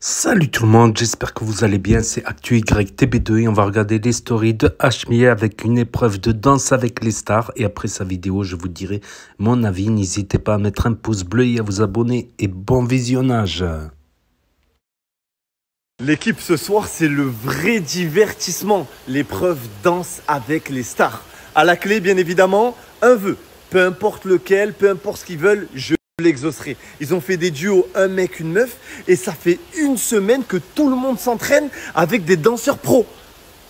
Salut tout le monde, j'espère que vous allez bien, c'est ActuYTB2 et on va regarder les stories de Hachmieh avec une épreuve de danse avec les stars. Et après sa vidéo, je vous dirai mon avis. N'hésitez pas à mettre un pouce bleu et à vous abonner et bon visionnage. L'équipe ce soir, c'est le vrai divertissement, l'épreuve danse avec les stars. À la clé, bien évidemment, un vœu, peu importe lequel, peu importe ce qu'ils veulent, je l'exaucerai. Ils ont fait des duos, un mec, une meuf, et ça fait une semaine que tout le monde s'entraîne avec des danseurs pros.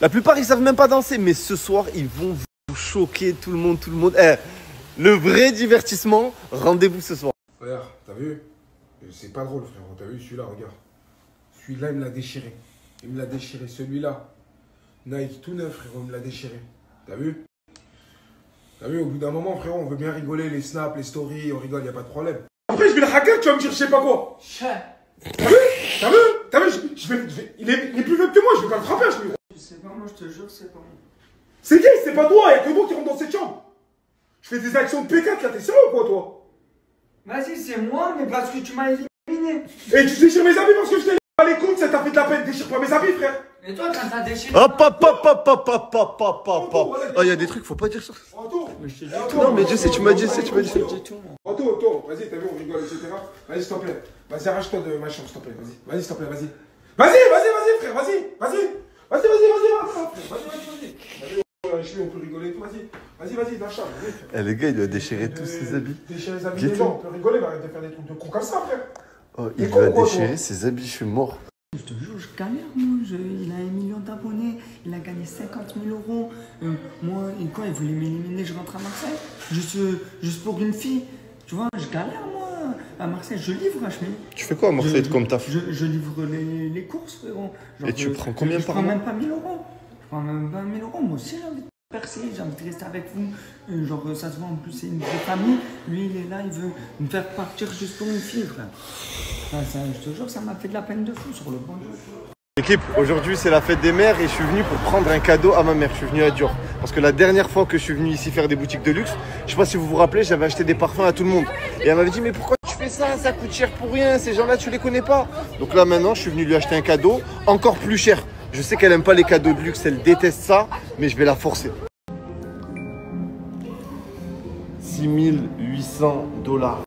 La plupart, ils savent même pas danser, mais ce soir, ils vont vous choquer tout le monde. Le vrai divertissement, rendez-vous ce soir. Regarde, t'as vu? C'est pas drôle, frérot. T'as vu celui-là, regarde. Celui-là, il me l'a déchiré. Il me l'a déchiré. Celui-là, Nike tout neuf, frérot, il me l'a déchiré. T'as vu? T'as vu, au bout d'un moment, frérot, on veut bien rigoler, les snaps, les stories, on rigole, y a pas de problème. Après, je vais le hacker, tu vas me dire je sais pas quoi. T'as vu? T'as vu? T'as vu? Il est plus faible que moi, je vais pas le frapper, je lui. Je sais pas, moi je te jure, c'est pas moi. C'est qui? C'est pas toi, y'a que moi qui rentre dans cette chambre. Je fais des actions de P4 là, t'es sérieux ou quoi, toi? Vas-y, c'est moi, mais parce que tu m'as éliminé. Et tu déchires mes habits parce que je t'ai pas les comptes, ça t'a fait de la peine, déchire pas mes habits, frère. Et toi, quand t'as déchiré. Hop. Oh, il y a des trucs, faut pas dire ça. Retour. Non, mais je sais, tu m'as dit ça, Retour, vas-y, t'as vu, on rigole, etc. Vas-y, s'il te plaît. Vas-y, arrache-toi de ma chambre, s'il te plaît. Vas-y, s'il te plaît, vas-y. Vas-y, frère, vas-y. On peut rigoler et tout, vas-y, dans la chambre. Eh, les gars, il a déchiré tous ses habits. Déchirer les habits des gens, on peut rigoler, mais arrête de faire des trucs de con comme ça, frère. Oh, il lui a déchiré ses habits, je suis mort. Je te jure, je galère, moi. Il a 1 million d'abonnés, il a gagné 50 000 euros. Moi, il voulait m'éliminer, je rentre à Marseille. Juste pour une fille. Tu vois, je galère, moi. À Marseille, je livre, Hachmieh. Tu fais quoi à Marseille comme taf? Je livre les courses, frérot. Et tu prends combien par mois? mois? Je prends même pas 1000 euros. Je prends même pas 1000 euros. Moi aussi, j'ai envie de percer, j'ai envie de rester avec vous. Genre, ça se voit, en plus, c'est une vraie famille. Lui, il est là, il veut me faire partir juste pour une fille, frère. Ça, je te jure, ça m'a fait de la peine de fou sur le bon Dieu. L'équipe, aujourd'hui c'est la fête des mères et je suis venu pour prendre un cadeau à ma mère. Je suis venu à Dior. Parce que la dernière fois que je suis venu ici faire des boutiques de luxe, je sais pas si vous vous rappelez, j'avais acheté des parfums à tout le monde. Et elle m'avait dit, mais pourquoi tu fais ça? Ça coûte cher pour rien, ces gens-là tu les connais pas. Donc là maintenant, je suis venu lui acheter un cadeau encore plus cher. Je sais qu'elle aime pas les cadeaux de luxe, elle déteste ça, mais je vais la forcer. 6 800 $.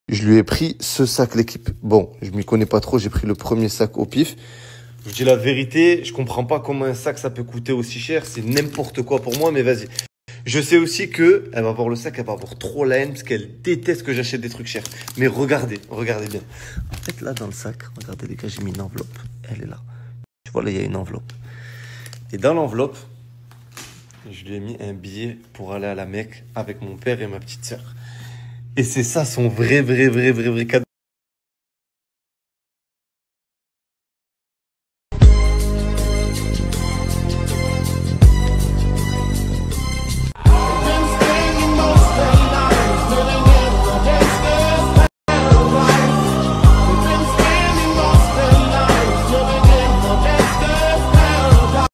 Je lui ai pris ce sac, l'équipe. Bon, je m'y connais pas trop, j'ai pris le premier sac au pif. Je dis la vérité, je comprends pas comment un sac ça peut coûter aussi cher, c'est n'importe quoi pour moi, mais vas-y. Je sais aussi que elle va voir le sac, elle va avoir trop la haine parce qu'elle déteste que j'achète des trucs chers. Mais regardez bien. En fait, là dans le sac, regardez les gars, j'ai mis une enveloppe. Elle est là. Tu vois là, il y a une enveloppe. Et dans l'enveloppe, je lui ai mis un billet pour aller à la Mecque avec mon père et ma petite sœur. Et c'est ça son vrai cadeau.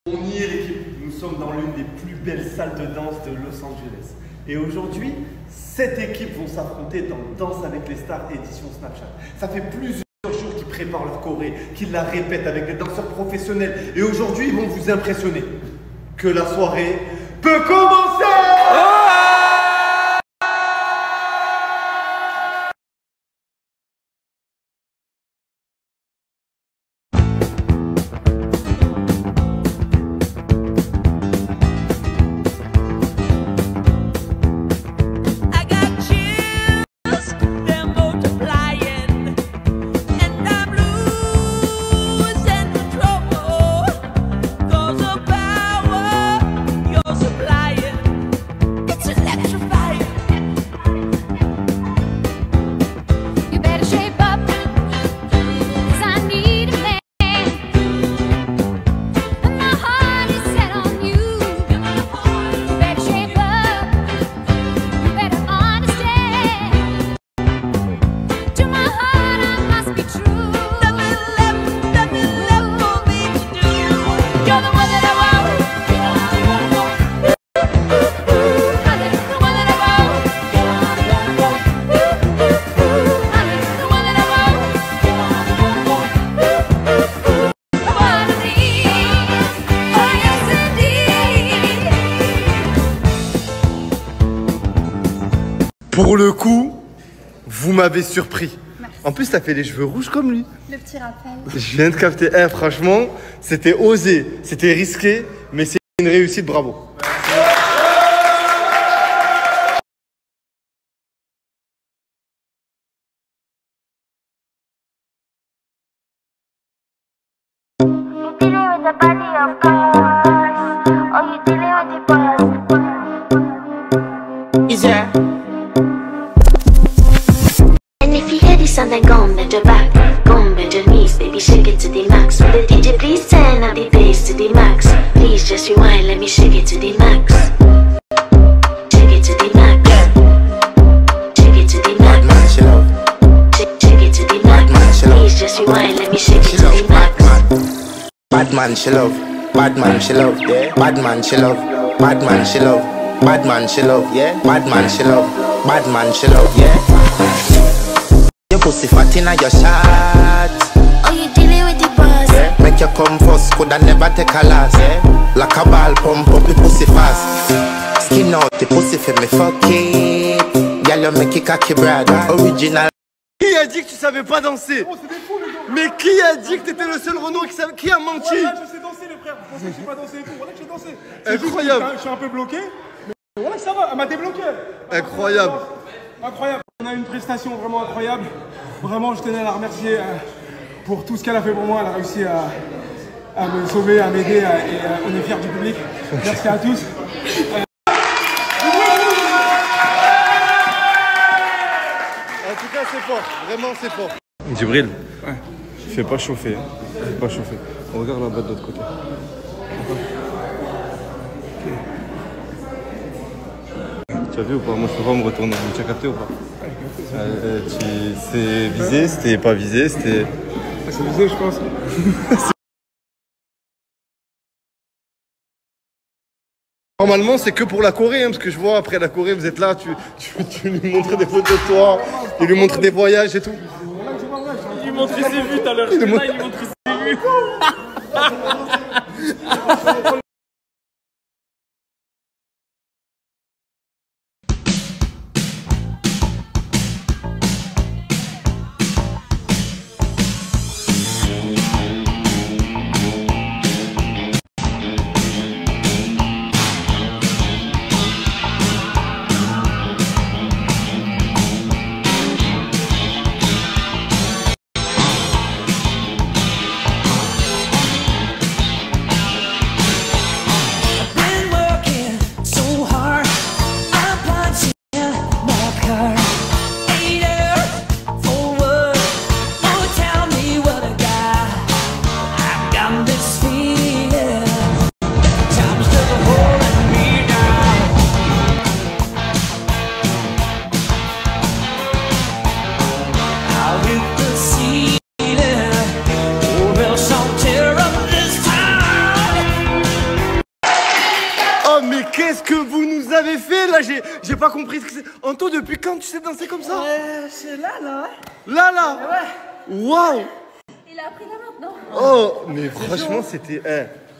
On y est l'équipe, nous sommes dans l'une des plus belles salles de danse de Los Angeles. Et aujourd'hui, 7 équipes vont s'affronter dans Danse avec les stars édition Snapchat. Ça fait plusieurs jours qu'ils préparent leur choré, qu'ils la répètent avec des danseurs professionnels. Et aujourd'hui, ils vont vous impressionner. Que la soirée peut commencer! You're supplying Pour le coup, vous m'avez surpris. Merci. En plus, t'as fait les cheveux rouges comme lui. Le petit rappel. Je viens de capter. Franchement, c'était osé, c'était risqué, mais c'est une réussite, bravo. And if you hear this sound, then go bend your back, go bend your knees, baby, shake it to the max. Will the DJ please turn up the bass to the max? Please just rewind, let me shake it to the max. Shake it to the max. Shake it to the max. Shake it to the max. Please just rewind, let me shake it to the max. Bad man she love, bad man she love, yeah. Bad man she love, bad man she love, bad man she love, yeah. Bad man she love, bad man she love, yeah. Your pussy fat inna your shot. Oh, you dealing with the boss? Yeah. Make you come first, coulda never take a last. Yeah. Like a ball pump up the pussy fast. Skin out the pussy for me fuck it. Girl you make it cocky brad, original. Qui a dit que tu savais pas danser? Mais qui a dit que t'étais le seul Renaud qui savait? Qui a menti? Voilà, je sais danser les frères. Vous pensez que je sais pas danser et tout? Voilà que j'ai dansé. Incroyable. Je suis un peu bloqué. Mais voilà, ça va, elle m'a débloqué. Incroyable. Incroyable. On a une prestation vraiment incroyable. Vraiment, je tenais à la remercier pour tout ce qu'elle a fait pour moi. Elle a réussi à me sauver, à m'aider et on est fiers du public. Merci à tous. En tout cas, c'est fort. Vraiment, c'est fort. Djibril, fais pas chauffer. Fais pas chauffer. On regarde là-bas de l'autre côté. Tu as vu ou pas? Moi, je peux pas me retourner. Tu as capté ou pas? C'est visé, c'était pas visé, c'était... C'est visé, je pense. Normalement, c'est que pour la Corée, hein, parce que je vois après la Corée, vous êtes là, tu lui montres des photos de toi, tu lui montres des voyages et tout. Il montrait ses vues tout à l'heure. Il montrait ses vues. Mais qu'est-ce que vous nous avez fait là? J'ai pas compris ce que c'est. Anto, depuis quand tu sais danser comme ça? C'est là. Là Waouh. Il a appris là maintenant. Oh, mais franchement, c'était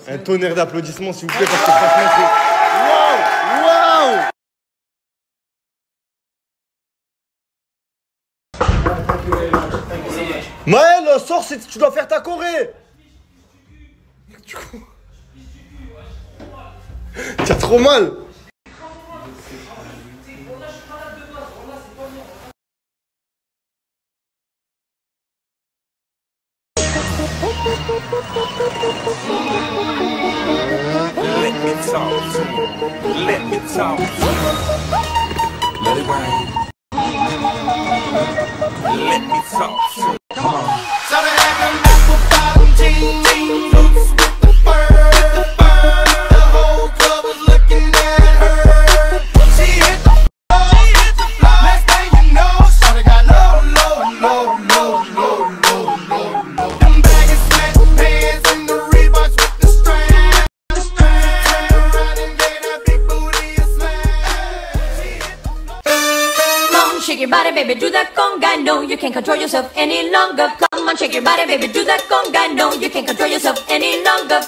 un tonnerre d'applaudissements, s'il vous plaît, parce que franchement, c'est... Waouh. Maël, sors, tu dois faire ta choré. Du coup... T'as trop mal. Let me talk to you. Let me talk to you. Let it rain. Let me talk to you. Come on. So they have them apple bottom jeans, boots with the fur. The whole club was looking at her. She hit the floor. Next thing you know, shawty got low. Them baggy sweatpants and the Reeboks with the strap. Turn around and gave that big booty a smash. Come on, shake your body, baby, do that conga. No, you can't control yourself any longer. Come on, shake your body, baby, do that conga. No, you can't control yourself any longer.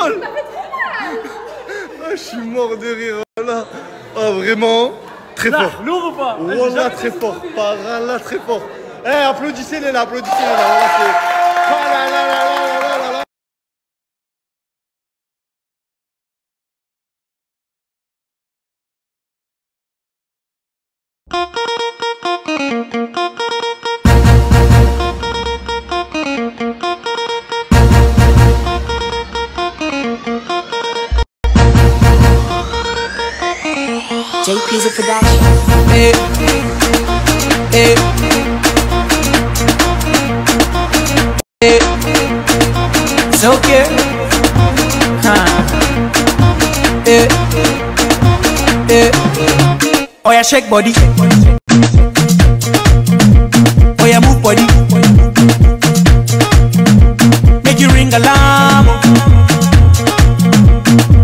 rigole. Ah, je suis mort de rire. Là. Ah, vraiment, très Là, fort. lourd ou pas? Wallah, très fort. Là, très fort. Eh, applaudissez-les là, applaudissez-les là. Voilà, c'est... Ah là là là là là là là. JP's a production. Hey, hey, hey. It's okay. Hey, hey. Oh yeah, shake body. Oh yeah, move body. Make you ring alarm.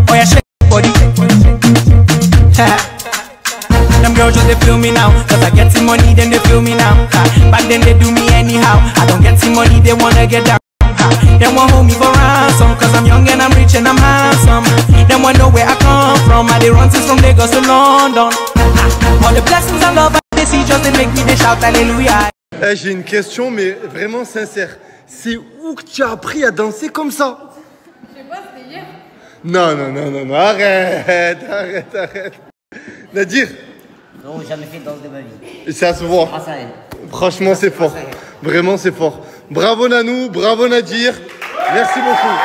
Oh yeah, shake body. Them girls just they feel me now, cause I get some money, then they feel me now. Back then they do me anyhow. I don't get some money, they wanna get down. They want hold me for ransom, cause I'm young and I'm rich and I'm handsome. They want know where I come from, I they run things from Lagos to London. All the blessings and love they see just they make me they shout hallelujah. Eh, j'ai une question, mais vraiment sincère. C'est où que tu as appris à danser comme ça? Je sais pas, c'était hier. Non, arrête. Nadir? Non, jamais fait de danse de ma vie. Et ça se voit. Grâce à elle. Franchement, c'est fort. Vraiment, c'est fort. Bravo Nanou, bravo Nadir. Merci beaucoup.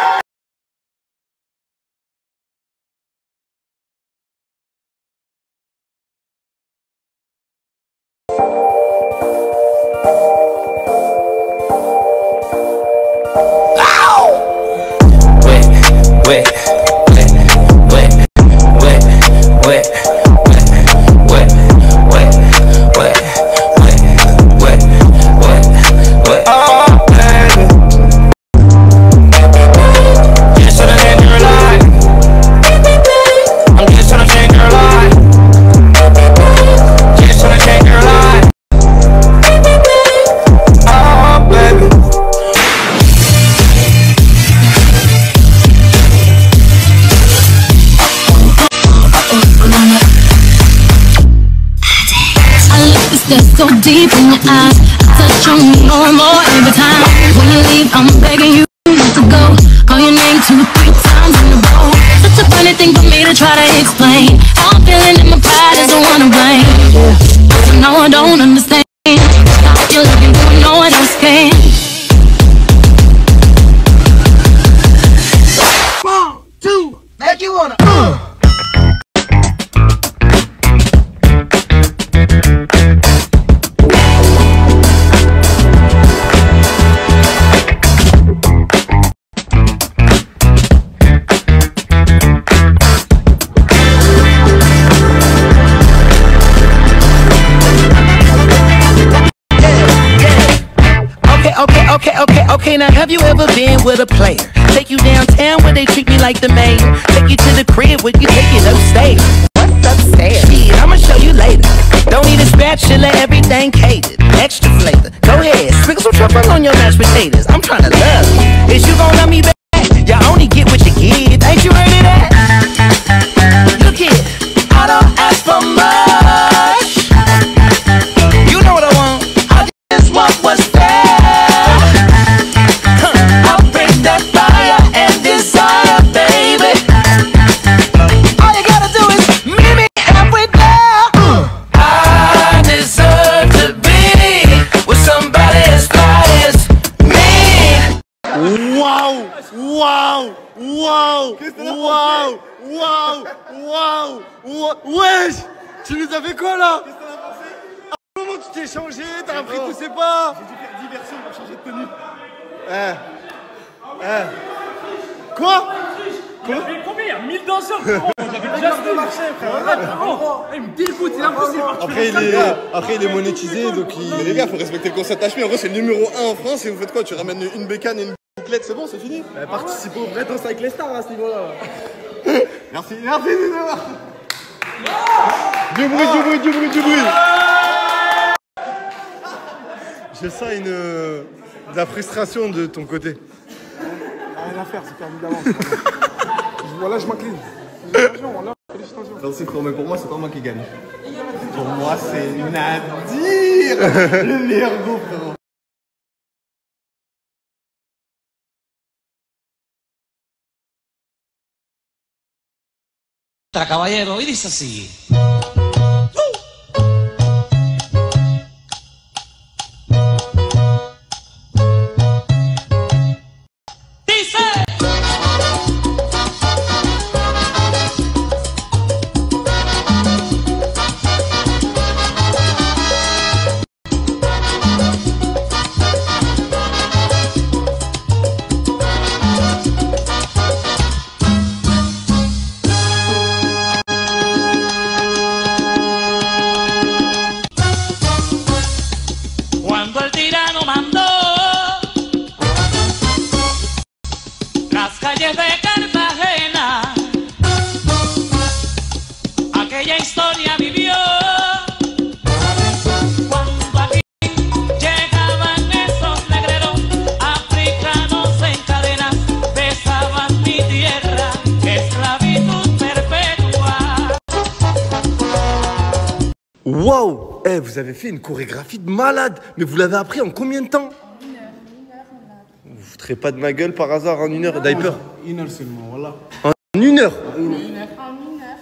That's so deep in your eyes. Touch on me more and more every time. When you leave, I'm begging you not to go. Call your name 2-3 times in a row. Such a funny thing for me to try to explain. How I'm feeling in my pride is the one to blame. No, I don't understand. Stop your looking through, no one else can. 1, 2, make you wanna. Okay, now have you ever been with a player? Take you downtown where they treat me like the mayor. Take you to the crib where you take it upstairs. What's upstairs? Shit, I'ma show you later. Don't need a spatula, everything catered. Extra flavor. Go ahead, sprinkle some truffle on your mashed potatoes. I'm trying to love you. Is you gon' love me back? You only get what you give. Ain't you ready that? Look here, I don't ask for much. You know what I want. I just want what's there. Wesh, tu nous as fait quoi là? Qu'est-ce que t'en as pensé? À un moment tu t'es changé, t'as appris tous ces pas. J'ai dû faire diversion pour changer de tenue. Quoi? Il a fait combien? 1000 danseurs. J'avais déjà fait marché, frère. Il me dégoûte, c'est impossible. Après il est monétisé donc il... Mais les gars, faut respecter le concept HMI. En vrai, c'est le numéro 1 en France. Et vous faites quoi? Tu ramènes une bécane et une bouclette, c'est bon, c'est fini? Participez au vrai danse avec les stars à ce niveau-là. Merci Nino. Du bruit. Je sens de la frustration de ton côté. Rien à faire, c'est perdu d'avance. Voilà, je m'incline. Félicitations, voilà, félicitations. Merci frérot, mais pour moi, c'est pas moi qui gagne. Pour moi, c'est Nadir, le meilleur groupe frérot. Caballero, y dice así. Cuando el tirano mandó las calles de Cartagena, aquella historia vivió. Cuando aquí llegaban esos negreros africanos en cadenas, besaban mi tierra, esclavitud perpetua. Waouh! Eh, vous avez fait une chorégraphie de malade. Mais vous l'avez appris en combien de temps? Vous vous foutrez pas de ma gueule par hasard en 1 heure, Diaper? 1 heure seulement, voilà. En 1 heure? En 1 heure.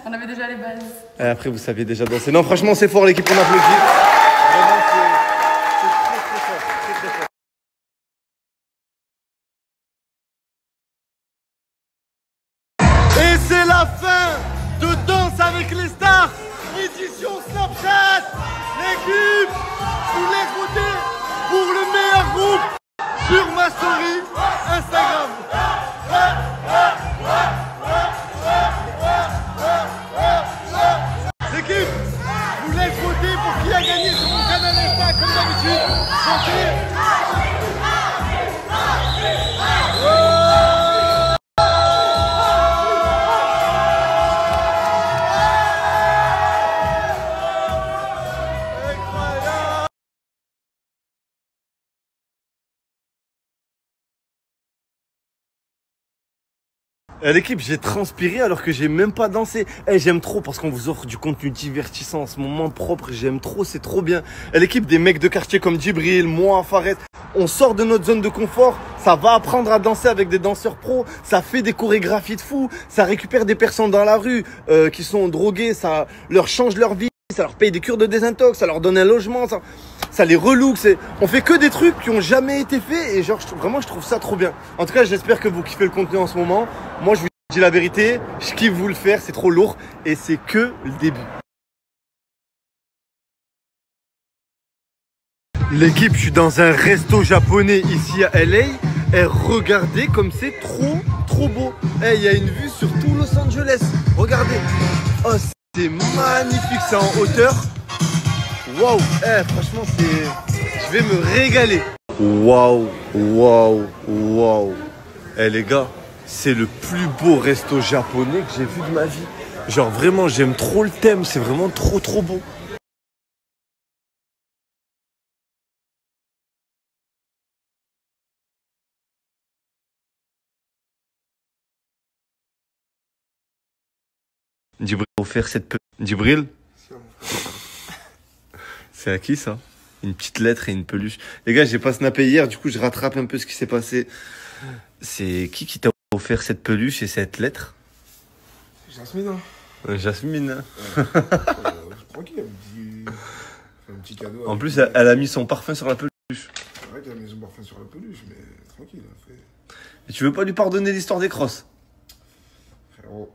On avait déjà les bases. Et après, vous saviez déjà danser. Non, franchement, c'est fort, l'équipe, on applaudit. Vraiment, c'est très, très fort. Très, très fort. Et c'est la fin de Danse avec les stars, édition Snapchat. L'équipe, je vous laisse voter pour le meilleur groupe sur ma story Instagram. L'équipe, je vous laisse voter pour qui a gagné sur mon canal Insta comme d'habitude. Votez. L'équipe, j'ai transpiré alors que j'ai même pas dansé. J'aime trop parce qu'on vous offre du contenu divertissant en ce moment propre. J'aime trop, c'est trop bien. L'équipe, des mecs de quartier comme Djibril, moi, Fares, on sort de notre zone de confort. Ça va apprendre à danser avec des danseurs pros. Ça fait des chorégraphies de fou. Ça récupère des personnes dans la rue qui sont droguées. Ça leur change leur vie. Ça leur paye des cures de désintox. Ça leur donne un logement. Ça les relook. On fait que des trucs qui ont jamais été faits. Et genre, vraiment, je trouve ça trop bien. En tout cas, j'espère que vous kiffez le contenu en ce moment. Moi, je vous dis la vérité. Je kiffe vous le faire. C'est trop lourd. Et c'est que le début. L'équipe, je suis dans un resto japonais ici à LA. Et regardez comme c'est trop beau. Il y a une vue sur tout Los Angeles. Regardez. Oh, c'est magnifique. C'est en hauteur. Waouh. Franchement, je vais me régaler. Waouh. Les gars, c'est le plus beau resto japonais que j'ai vu de ma vie. Genre vraiment, j'aime trop le thème. C'est vraiment trop beau. Djibril a offert cette Djibril, c'est à qui ça? Une petite lettre et une peluche. Les gars, j'ai pas snappé hier, du coup je rattrape un peu ce qui s'est passé. C'est qui t'a offert cette peluche et cette lettre? Jasmine. Jasmine. Tranquille, un petit cadeau. En plus, elle a mis son parfum sur la peluche. C'est vrai qu'elle a mis son parfum sur la peluche, mais tranquille. Et tu veux pas lui pardonner l'histoire des crosses? Frérot.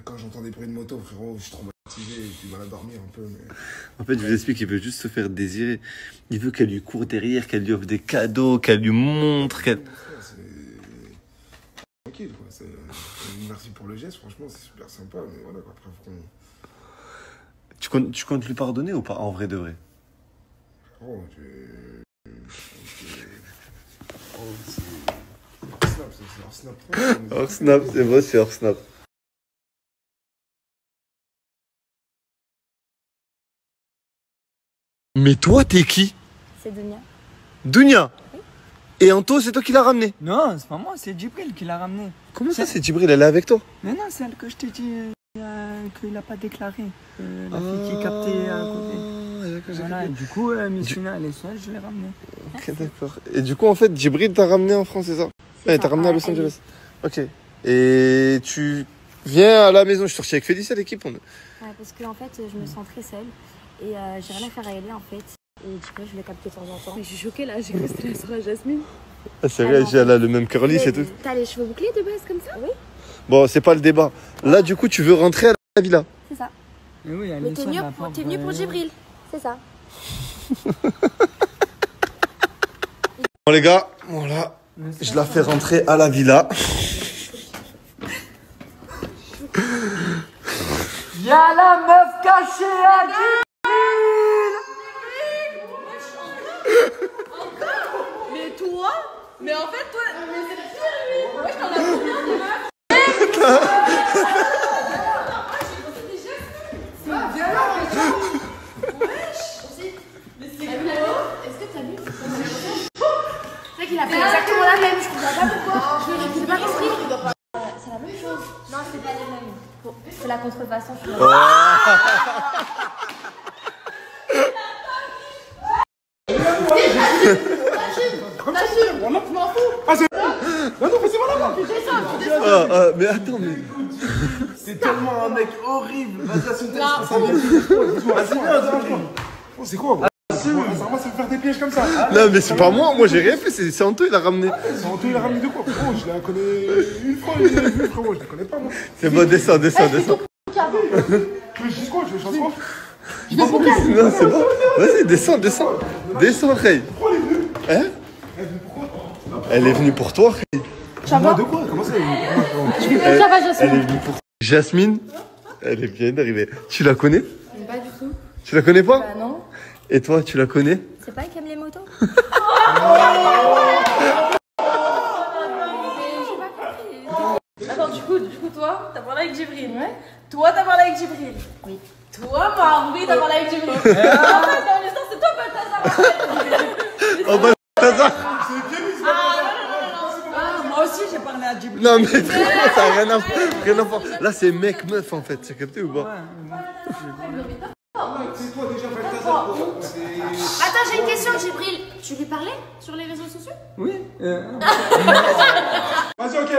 Quand j'entends des bruits de moto, frérot, je suis traumatisé, j'ai du mal à dormir un peu. Mais... En fait, je vous explique, il veut juste se faire désirer. Il veut qu'elle lui court derrière, qu'elle lui offre des cadeaux, qu'elle lui montre. Tranquille, quoi. Merci pour le geste, franchement, c'est super sympa. Mais voilà, quoi. Après, tu comptes lui pardonner ou pas, en vrai de vrai? Frérot, c'est hors snap. Hors snap, c'est vrai, c'est hors snap. Mais toi, t'es qui? C'est Dunia. Dunia? Oui. Et Anto, c'est toi qui l'as ramené? Non, c'est pas moi, c'est Djibril qui l'a ramené. Comment ça, c'est Djibril? Elle est avec toi? Mais non, c'est elle que je t'ai dit qu'il n'a pas déclaré. La fille qui captait à côté. Voilà, et du coup, Missuna, elle est seule, je l'ai ramenée. Ok, d'accord. Et du coup, en fait, Djibril t'a ramené en France, c'est ça? Ouais, t'as ramené à Los Angeles. Ok. Et tu viens à la maison, je suis sorti avec Félicie à l'équipe. Ouais, parce que en fait, je me sens très seule et j'ai rien à faire à aider en fait. Et du coup, je le capte de temps en temps. Mais je suis choquée là, j'ai resté là sur la Jasmine. Ah, c'est vrai, elle a le même curly, c'est tout. T'as les cheveux bouclés de base comme ça? Oui. Bon, c'est pas le débat. Là, du coup, tu veux rentrer à la villa? C'est ça. Mais oui, mais t'es venu pour Djibril, c'est ça. Bon, les gars, voilà. Je la fais rentrer à la villa. Y'a la meuf cachée à Djibril. Mais toi? Mais en fait, toi, mais c'est pire lui. Moi, je t'en ai combien de meufs? C'est qu'il a fait exactement la même, je comprends pas pourquoi. Je n'ai pas compris. C'est la même chose. Non, c'est pas les mêmes. C'est la contrefaçon. Je suis Mais attends, mais. C'est tellement un mec horrible. Vas-y, assume-toi. C'est quoi? Ça va me faire des pièges comme ça. Non, mais c'est pas moi j'ai rien fait, c'est Anto, il a ramené. C'est Anto, il a ramené de quoi? Frérot, je la connais une fois, je l'ai vu, frérot, je la connais pas moi. C'est bon, descends. Tu veux que je dise quoi? Tu veux que je fasse quoi? Non, c'est bon. Vas-y, descends. Descends, Ray. Pourquoi elle est venue? Hein? Elle est venue pourquoi? Elle est venue pour toi, Ray. Moi de quoi? Comment ça elle est venue? Elle est venue pour toi. Jasmine, elle est bien d'arriver. Tu la connais? Pas du tout. Tu la connais pas? Bah non. Et toi, tu la connais? C'est pas elle qui aime les motos? Attends, du coup, toi, t'as parlé avec Djibril. Ouais. Toi, t'as parlé avec Djibril. Oui. Toi, Maroui, t'as parlé avec Djibril. En fait, dans l'histoire, c'est toi, Balthazar. Oh, Balthazar! Moi aussi, j'ai parlé à Djibril. Non, mais frérot, ça n'a rien à voir. Là, c'est mec-meuf, en fait. Tu as capté ou pas? C'est toi déjà, Balthazar. Attends, j'ai une question, Djibril. Tu lui parlais sur les réseaux sociaux? Oui. Vas-y, ok.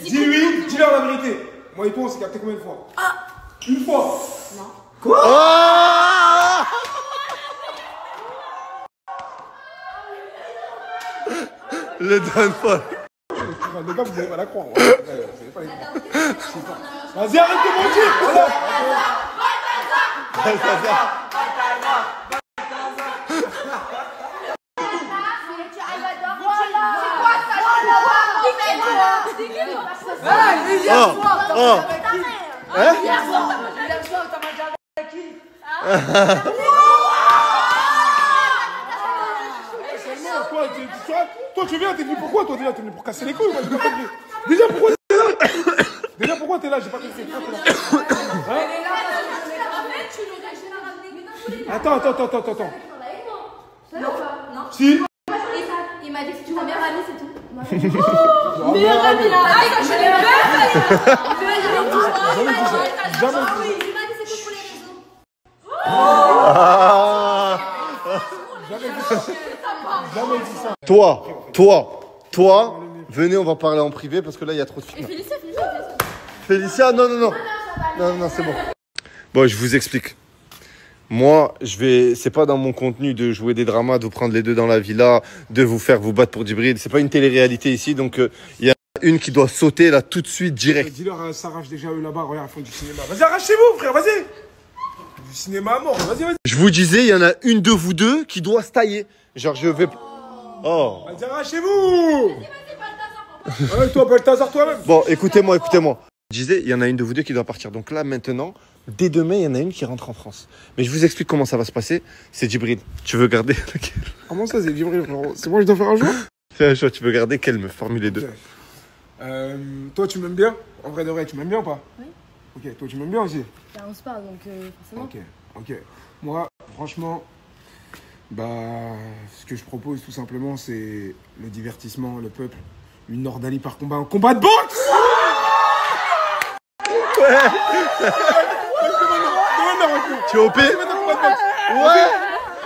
Dis-lui, dis-leur la vérité. Moi et toi, on s'est capté combien de fois? Une fois. Non. Quoi? Le donne pas. Les gars, vous n'allez pas la croire. Vas-y, arrête de mentir. Voilà. Toi, tu viens, t'es venu pourquoi? Toi, t'es venu pour casser les couilles. Moi, j'ai pas compris. Déjà, pourquoi t'es là? Déjà, pourquoi t'es là? J'ai pas compris. Attends. Non. Si. Il m'a dit que tu m'as bien ramené, c'est tout. Meilleur ami là. Ah, je l'ai Toi, venez, on va parler en privé parce que là, il y a trop de films. Félicia, non, c'est bon. Bon, je vous explique. Moi, c'est pas dans mon contenu de jouer des dramas, de vous prendre les deux dans la villa, de vous faire vous battre pour Djibril. C'est pas une télé-réalité ici, donc il y a une qui doit sauter là tout de suite, direct. Dis-leur, s'arrache déjà eux là-bas, regarde, ils font du cinéma. Vas-y, arrachez-vous, frère, vas-y. Du cinéma à mort, vas-y. Je vous disais, il y en a une de vous deux qui doit se tailler. Genre, je vais... Oh. Vas-y, arrachez-vous. Ouais, toi, Balthazar, toi-même. Bon, écoutez-moi. Je disais, il y en a une de vous deux qui doit partir. Donc là, maintenant, dès demain, il y en a une qui rentre en France. Mais je vous explique comment ça va se passer. C'est Djibril. Tu veux garder laquelle? Comment ça, c'est Djibril, frérot? C'est moi, je dois faire un choix? Fais un choix, tu veux garder quelle me formuler deux? Toi, tu m'aimes bien? En vrai de vrai, tu m'aimes bien ou pas? Oui. Ok, toi, tu m'aimes bien aussi? Là, on se parle, donc forcément. Ok. Moi, franchement, Bah, ce que je propose tout simplement, c'est le divertissement, le peuple. Une Nordali par combat, un combat de boxe. Tu es OP? Ouais.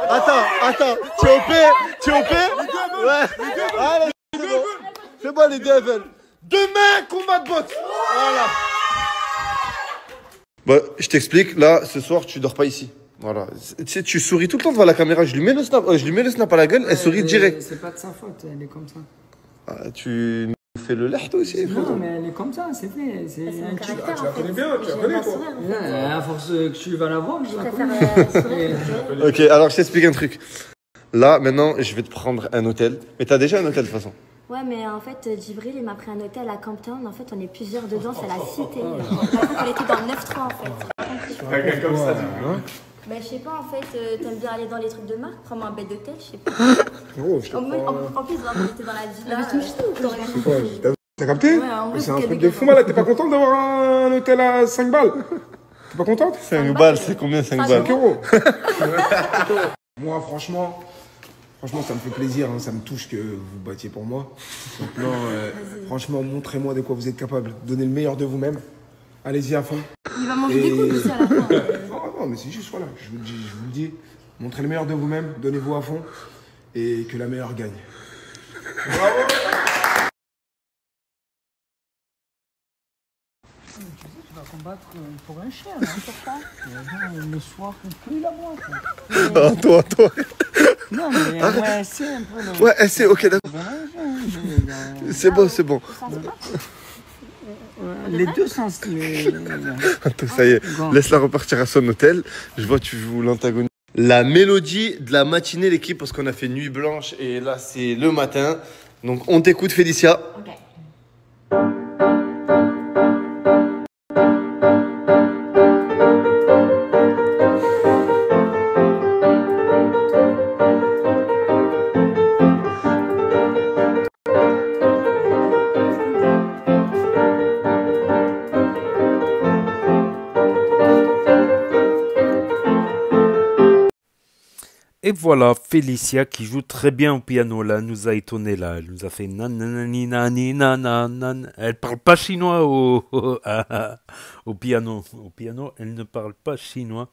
Attends. Tu es OP? Ouais. Allez, c'est bon les devils. Demain, combat de boxe. Voilà. Bah, je t'explique. Là, ce soir, tu dors pas ici. Voilà. Tu sais, tu souris tout le temps devant la caméra. Je lui mets le snap à la gueule. Elle sourit direct. C'est pas de sa faute, elle est comme ça. Ah, tu nous fais le lait toi aussi, frère. Non, mais elle est comme ça, c'est fait. C'est mon caractère, Tu la connais bien, tu la connais toi. À force que tu vas la voir, je la connais. Ok, alors je t'explique un truc. Là, maintenant, je vais te prendre un hôtel. Mais t'as déjà un hôtel de toute façon. Ouais, mais en fait, Djibril, il m'a pris un hôtel à Camptown. En fait, on est plusieurs dedans, c'est la cité. Par contre, on était dans le 9-3 en fait. Un gars comme ça, Bah, je sais pas, en fait, t'aimes bien aller dans les trucs de marque, prends-moi un bête d'hôtel, je sais pas. Gros, je te En plus, on était dans la villa. T'as capté? Ouais, en vrai, C'est un c'est truc de fou malade. T'es pas contente d'avoir un hôtel à 5 balles? T'es pas contente? 5 balles, c'est combien 5 balles? 5 euros. Moi, franchement, ça me fait plaisir, hein, ça me touche que vous battiez pour moi. Donc non, franchement, montrez-moi de quoi vous êtes capable. Donnez le meilleur de vous-même. Allez-y à fond. Il va manger des coups ici à la fin. Non, mais c'est juste, voilà, je vous le dis. Montrez le meilleur de vous-même, donnez-vous à fond. Et que la meilleure gagne. Bravo! Tu vas combattre pour un chien, hein, sur ça. Le soir, plus la boîte. Toi. Non, mais ouais, c'est un peu. Ouais, c'est ok, d'accord. C'est bon. Les deux sens. Attends, ça y est, laisse-la repartir à son hôtel. Je vois, tu joues l'antagoniste. La mélodie de la matinée, l'équipe, parce qu'on a fait nuit blanche et là, c'est le matin. Donc, on t'écoute, Félicia. Ok. Et voilà, Félicia qui joue très bien au piano là, nous a étonné là, elle nous a fait nanani nani nanan. Elle parle pas chinois au piano. Au piano, elle ne parle pas chinois.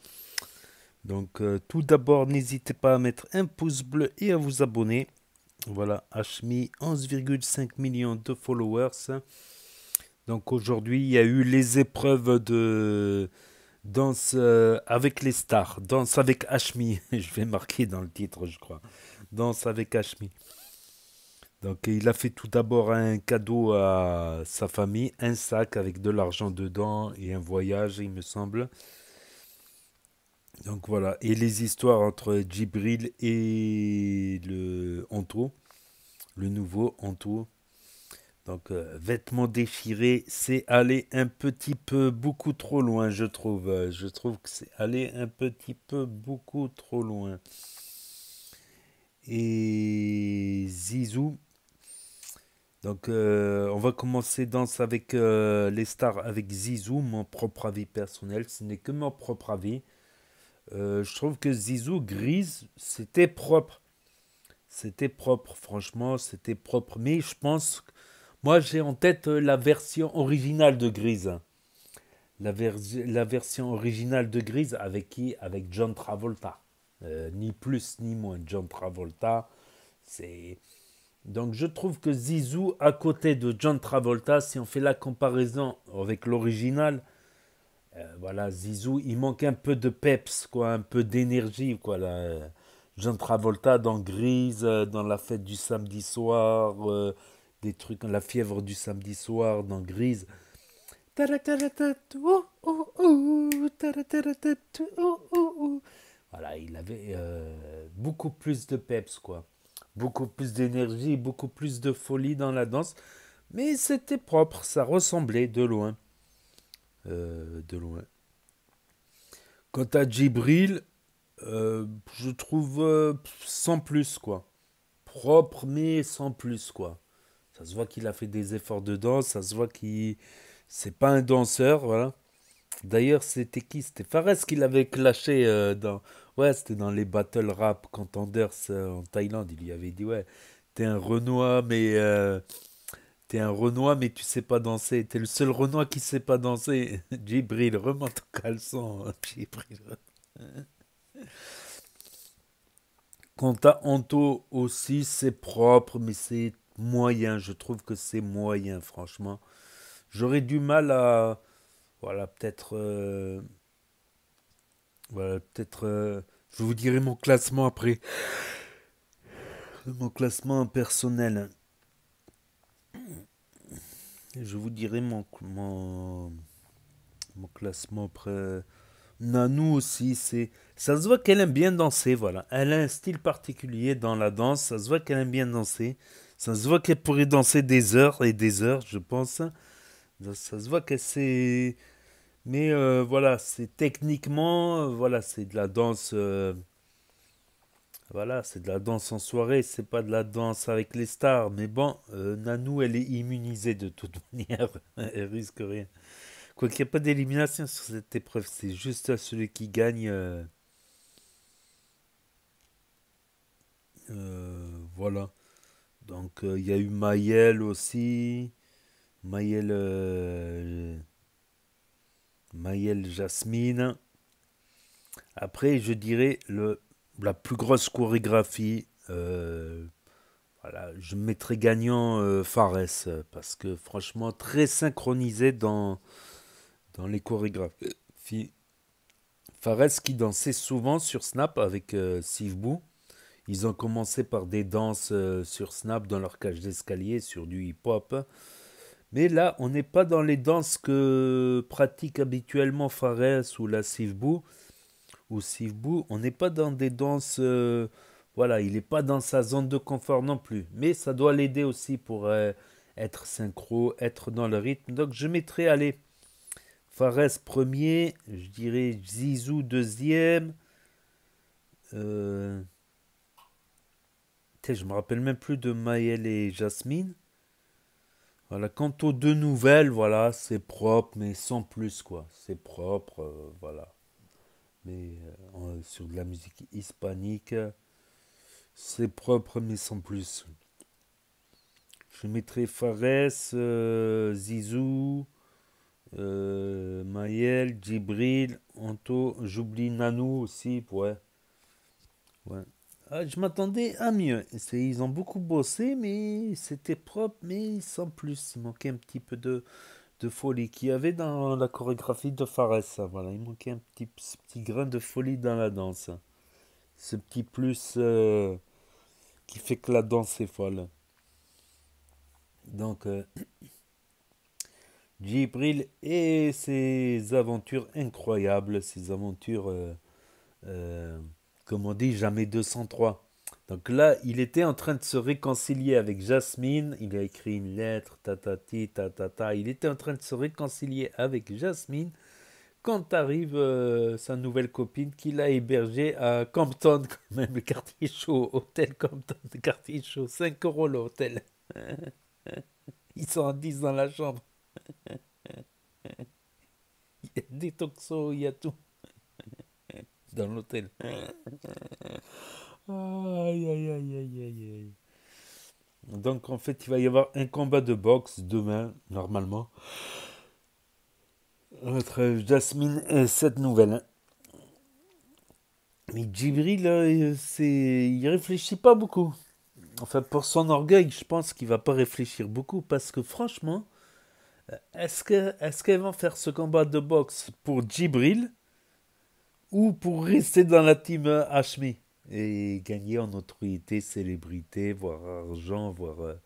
Donc tout d'abord, n'hésitez pas à mettre un pouce bleu et à vous abonner. Voilà, Hashmi, 11,5 millions de followers. Donc aujourd'hui, il y a eu les épreuves de danse avec les stars, danse avec Hashmi. Je vais marquer dans le titre, je crois. Danse avec Hashmi. Donc il a fait tout d'abord un cadeau à sa famille, un sac avec de l'argent dedans et un voyage, il me semble. Donc voilà, et les histoires entre Djibril et le Anto, le nouveau Anto. Donc, vêtements déchirés, c'est aller un petit peu beaucoup trop loin, je trouve. Je trouve que c'est aller un petit peu beaucoup trop loin. Et Zizou. Donc, on va commencer danse avec les stars avec Zizou, mon propre avis personnel. Ce n'est que mon propre avis. Je trouve que Zizou, Grise, c'était propre. C'était propre, franchement, c'était propre. Mais je pense que moi, j'ai en tête la version originale de Grise. La version originale de Grise avec qui? Avec John Travolta. Ni plus ni moins. John Travolta, c'est... Donc, je trouve que Zizou, à côté de John Travolta, si on fait la comparaison avec l'original, voilà, Zizou, il manque un peu de peps, quoi, un peu d'énergie, quoi, là. John Travolta dans Grise, dans La fête du samedi soir... des trucs, la fièvre du samedi soir dans Grise. Voilà, il avait beaucoup plus de peps, quoi. Beaucoup plus d'énergie, beaucoup plus de folie dans la danse. Mais c'était propre, ça ressemblait de loin. De loin. Quant à Djibril, je trouve sans plus, quoi. Propre, mais sans plus, quoi. Ça se voit qu'il a fait des efforts de danse, ça se voit qu'il... C'est pas un danseur, voilà. D'ailleurs, c'était qui? C'était Fares qui l'avait clashé Ouais, c'était dans les battle rap quand Anders en Thaïlande, il lui avait dit ouais, t'es un Renoir, mais t'es un Renoir, mais tu sais pas danser. T'es le seul Renoir qui sait pas danser. Djibril, remonte ton caleçon. Djibril. Quant à Anto aussi, c'est propre, mais c'est moyen. Je trouve que c'est moyen, franchement. J'aurais du mal à, voilà, peut-être, je vous dirai mon classement après. Mon classement personnel. Je vous dirai mon classement après. Nanou aussi, ça se voit qu'elle aime bien danser, voilà. Elle a un style particulier dans la danse, ça se voit qu'elle aime bien danser. Ça se voit qu'elle pourrait danser des heures et des heures, je pense. Ça se voit qu'elle sait. Mais voilà, c'est techniquement, voilà, c'est de la danse. Voilà, c'est de la danse en soirée, c'est pas de la danse avec les stars. Mais bon, Nanou, elle est immunisée de toute manière. Elle risque rien. Quoi qu'il n'y a pas d'élimination sur cette épreuve, c'est juste celui qui gagne. Voilà. Donc il y a eu Maëlle aussi. Maëlle Jasmine. Après, je dirais la plus grosse chorégraphie. Voilà, je mettrais gagnant Fares parce que franchement, très synchronisé dans les chorégraphies. Fares qui dansait souvent sur Snap avec Sivbou. Ils ont commencé par des danses sur Snap dans leur cage d'escalier, sur du hip-hop. Mais là, on n'est pas dans les danses que pratique habituellement Fares ou la Sivbou. On n'est pas dans des danses... voilà, il n'est pas dans sa zone de confort non plus. Mais ça doit l'aider aussi pour être synchro, être dans le rythme. Donc je mettrai, allez, Fares premier, je dirais Zizou deuxième. Je me rappelle même plus de Maëlle et Jasmine. Voilà, quant aux deux nouvelles, voilà, c'est propre, mais sans plus, quoi. C'est propre, voilà. Mais sur de la musique hispanique, c'est propre, mais sans plus. Je mettrai Fares, Zizou, Maëlle, Djibril, Anto, j'oublie Nanou aussi, ouais. Ouais. Ah, je m'attendais à mieux. Ils ont beaucoup bossé, mais c'était propre, mais sans plus. Il manquait un petit peu de folie qu'il y avait dans la chorégraphie de Fares. Voilà, il manquait ce petit grain de folie dans la danse. Ce petit plus qui fait que la danse est folle. Donc, Djibril et ses aventures incroyables, ses aventures... comme on dit, jamais 203. Donc là, il était en train de se réconcilier avec Jasmine. Il a écrit une lettre, tatati, tatata. Il était en train de se réconcilier avec Jasmine quand arrive sa nouvelle copine qu'il a hébergée à Compton, quand même, le quartier chaud, hôtel Compton, le quartier chaud, 5 € l'hôtel. Ils sont en 10 dans la chambre. Il y a des toxos, il y a tout. Dans l'hôtel. Aïe, aïe, aïe, aïe, aïe. Donc en fait, il va y avoir un combat de boxe demain, normalement, entre Jasmine et cette nouvelle. Mais Djibril, il réfléchit pas beaucoup. Enfin, pour son orgueil, je pense qu'il va pas réfléchir beaucoup parce que franchement, est-ce qu'elles vont faire ce combat de boxe pour Djibril ou pour rester dans la team Hashmi et gagner en notoriété, célébrité, voire argent, voire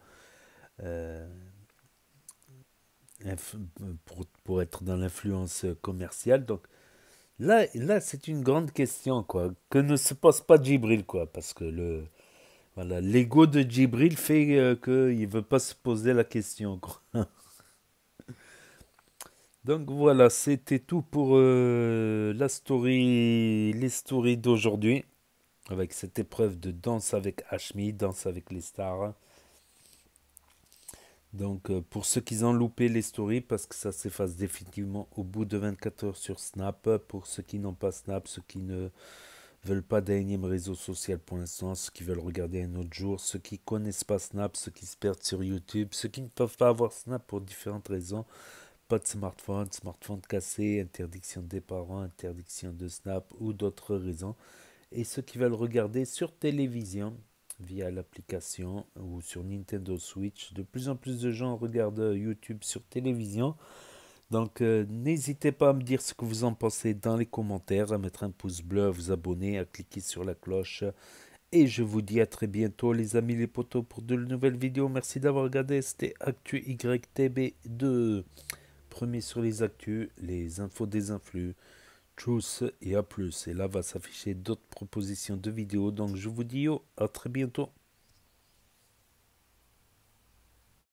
pour être dans l'influence commerciale. Donc là c'est une grande question, quoi, que ne se pose pas Djibril, quoi, parce que voilà, l'ego de Djibril fait qu'il ne veut pas se poser la question, quoi. Donc voilà, c'était tout pour les stories d'aujourd'hui, avec cette épreuve de danse avec Hashmi, danse avec les stars. Donc pour ceux qui ont loupé les stories, parce que ça s'efface définitivement au bout de 24 heures sur Snap, pour ceux qui n'ont pas Snap, ceux qui ne veulent pas d'un énième réseau social pour l'instant, ceux qui veulent regarder un autre jour, ceux qui connaissent pas Snap, ceux qui se perdent sur YouTube, ceux qui ne peuvent pas avoir Snap pour différentes raisons, pas de smartphone, smartphone cassé, interdiction des parents, interdiction de Snap ou d'autres raisons, et ceux qui veulent regarder sur télévision via l'application ou sur Nintendo Switch. De plus en plus de gens regardent YouTube sur télévision. Donc n'hésitez pas à me dire ce que vous en pensez dans les commentaires, à mettre un pouce bleu, à vous abonner, à cliquer sur la cloche. Et je vous dis à très bientôt les amis les potos pour de nouvelles vidéos. Merci d'avoir regardé, c'était Actu YTB2. Premier sur les actus, les infos des influx, Truth et A+. Et là va s'afficher d'autres propositions de vidéos. Donc je vous dis à très bientôt.